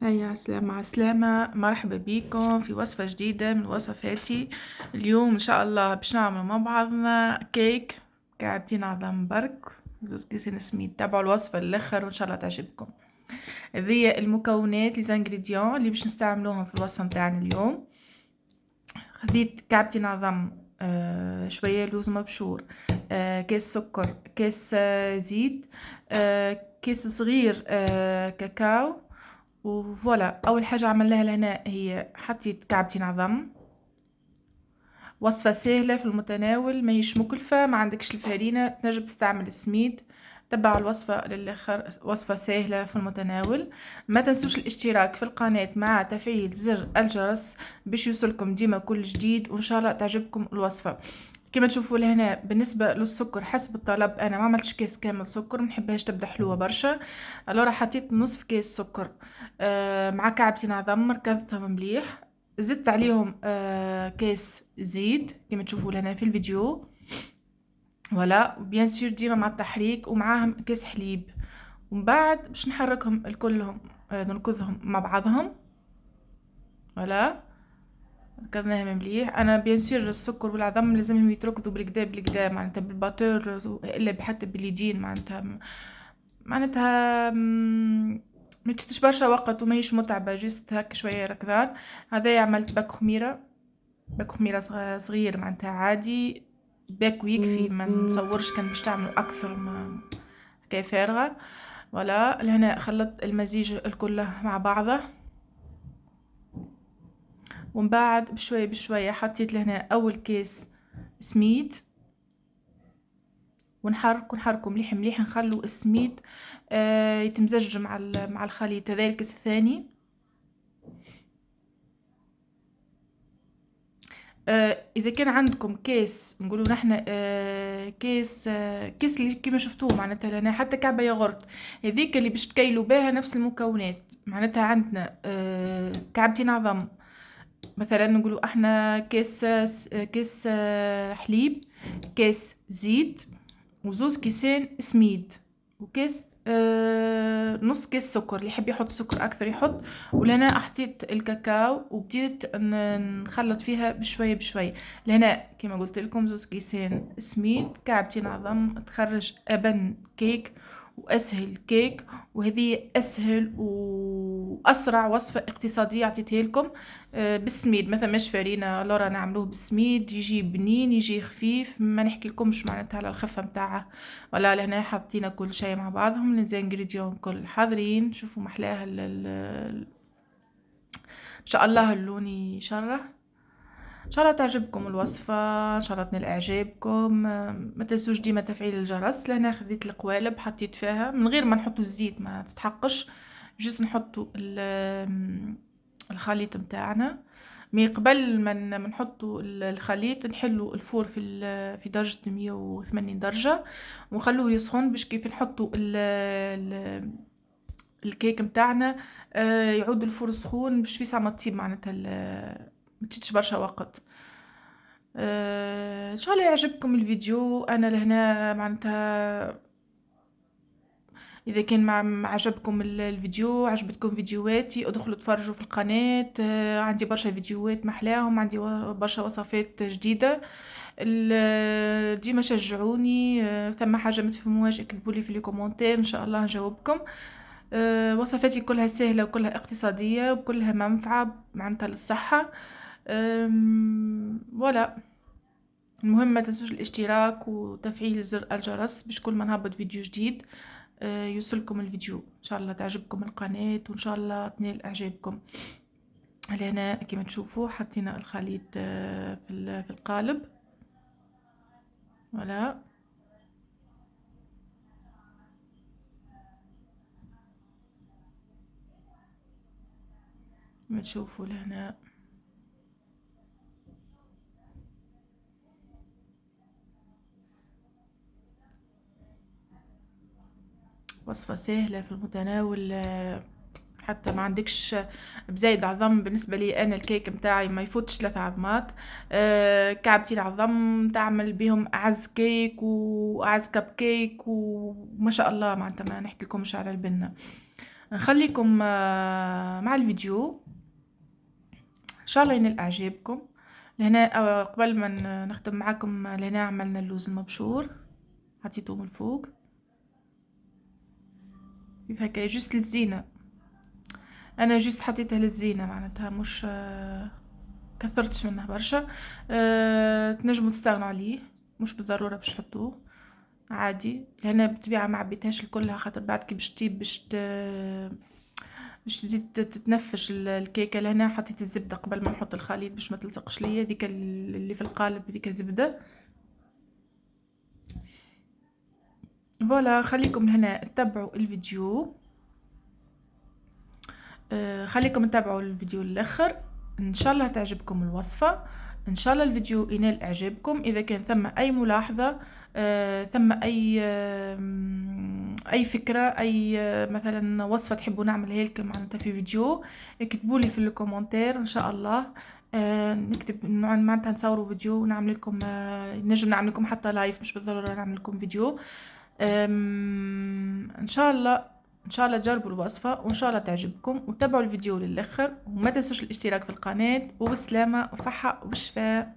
هيا عسلامة عسلامة، مرحبا بيكم في وصفة جديدة من وصفاتي. اليوم إن شاء الله باش نعمل مع بعضنا كيك كعبتين عظم برك. زوز كيسين سميد، تابعوا الوصفة للآخر وإن شاء الله تعجبكم. هذيا المكونات ليزانغريديون اللي باش نستعملوهم في الوصفة متاعنا اليوم. خديت كعبتين عظم، شوية لوز مبشور، كيس سكر، كيس زيت، كيس صغير كاكاو. وفوالا، اول حاجه عملناها لهنا هي حطيت كعبتين عظم. وصفه سهله في المتناول، ماهيش مكلفه، ما عندكش الفرينه تنجم تستعمل السميد. تبع الوصفه للاخر، وصفه سهله في المتناول. ما تنسوش الاشتراك في القناه مع تفعيل زر الجرس باش يوصلكم ديما كل جديد، وان شاء الله تعجبكم الوصفه. كما تشوفوا لهنا بالنسبه للسكر حسب الطلب، انا ما عملتش كيس كامل سكر، منحبهاش تبدا حلوه برشا. الورا حطيت نصف كيس سكر مع كعبتين عظم، ركضتهم مليح. زدت عليهم كيس زيت كما تشوفوا لهنا في الفيديو. ولا بيان سور ديما مع التحريك، ومعاهم كيس حليب. ومن بعد باش نحركهم الكلهم، نركضهم مع بعضهم. ولا ركضناهم مليح. انا بيان سور السكر والعظم لازمهم يتركضوا بالكدا بالكدا، معناتها بالباتور الا حتى باليدين، معناتها ما تشتش برشا وقت وماهيش متعبه، جست هكا شويه ركضان. هذا عملت باك خميره، باك خميره صغير معناتها عادي. باك ويكفي، ما نصورش كان باش تعملوا اكثر ما حكايه فارغه. ولا لهنا خلطت المزيج الكل مع بعضه. ومن بعد بشويه بشويه حطيت لهنا اول كيس سميد، ونحركه مليح مليح، نخلو السميد يتمزج مع الخليط. هذا الكيس الثاني. اذا كان عندكم كيس، نقولوا نحن كيس اللي كيما شفتوه معناتها لنا حتى كعبه ياغورت، هذيك اللي باش تكيلوا بها نفس المكونات. معناتها عندنا كعبتين عظم، مثلا نقولوا احنا كيس حليب، كيس زيت، وزوز كيسين سميد، وكيس نص كيس سكر، اللي يحب يحط سكر اكثر يحط. ولهنا حطيت الكاكاو وبديت نخلط فيها بشويه بشويه. لهنا كما قلت لكم زوز كيسين سميد، كعبتين عظم، تخرج ابن كيك واسهل كيك. وهذه اسهل واسرع وصفه اقتصاديه عطيتها لكم بالسميد. مثلا مش فرينه لورا نعملوه بالسميد، يجي بنين يجي خفيف، ما نحكي لكمش معناتها على الخفه متاعه. ولا لهنا حاطين كل شيء مع بعضهم، الانغريديون كل حاضرين. شوفوا محلاها ان شاء الله اللون يشرح. ان شاء الله تعجبكم الوصفه، ان شاء الله تنال اعجابكم. ما تنسوش ديما تفعيل الجرس. لهنا خديت القوالب حطيت فيها من غير ما نحطوا الزيت، ما تستحقش، جست نحطوا الخليط متاعنا. مي قبل ما نحطوا الخليط نحلوا الفور في درجة 180 درجة، ونخلوه يسخن باش كيف نحطوا الكيك متاعنا يعود الفور سخون باش في ساعة ما تطيب، معناتها ما تشدش برشا وقت. ان شاء الله يعجبكم الفيديو. انا لهنا معناتها اذا كان عجبكم الفيديو، عجبتكم فيديوهاتي، ادخلوا تفرجوا في القناة. عندي برشا فيديوهات محلاهم، عندي برشا وصفات جديدة. ديما شجعوني. ثم حاجة ما تفهموهاش اكتبوا لي في لي كومونتير، ان شاء الله نجاوبكم. وصفاتي كلها سهلة وكلها اقتصادية وكلها منفعة معناتها للصحة. ولا المهم ما تنسوش الاشتراك وتفعيل زر الجرس باش كل ما نهبط فيديو جديد يوصلكم الفيديو. ان شاء الله تعجبكم القناة وان شاء الله تنال اعجابكم. هنا كما تشوفوا حطينا الخليط في القالب. ولا كما تشوفوا لهنا وصفة سهلة في المتناول. حتى ما عندكش بزايد عظم. بالنسبة لي أنا الكيك متاعي ما يفوتش 3 عظمات. كعبتين عظم تعمل بهم أعز كيك وأعز كب كيك، وما شاء الله معناتها ما نحكي لكمش على البنة. نخليكم مع الفيديو ان شاء الله ينال اعجابكم. لهنا قبل ما نختم معاكم، لهنا عملنا اللوز المبشور، حطيته من فوق كيف هكا جست للزينه. انا جست حطيتها للزينه، معناتها مش كثرتش منه برشا. تنجموا تستغنوا عليه، مش بالضروره باش تحطوه عادي. لهنا بالطبيعه ما عبيتهاش الكلها، خاطر بعد كي باش تطيب باش تزيد تتنفش الكيكه. لهنا حطيت الزبده قبل ما نحط الخليط باش ما تلصقش ليا، ديك اللي في القالب ديك الزبده. فوالا، خليكم هنا تتبعوا الفيديو. خليكم تتابعوا الفيديو للاخر، ان شاء الله تعجبكم الوصفه، ان شاء الله الفيديو ينال اعجابكم. اذا كان ثم اي ملاحظه، ثم اي فكره، اي مثلا وصفه تحبوا نعملها لكم معناتها في فيديو، اكتبوا لي في الكومنتير ان شاء الله. نكتب معناتها نصوروا فيديو ونعمل لكم، نجم نعمل لكم حتى لايف، مش بالضروره نعمل لكم فيديو. ان شاء الله، ان شاء الله تجربوا الوصفه وان شاء الله تعجبكم، وتابعوا الفيديو للاخر، وما تنسوش الاشتراك في القناه. وبسلامه وصحه وبالشفاء.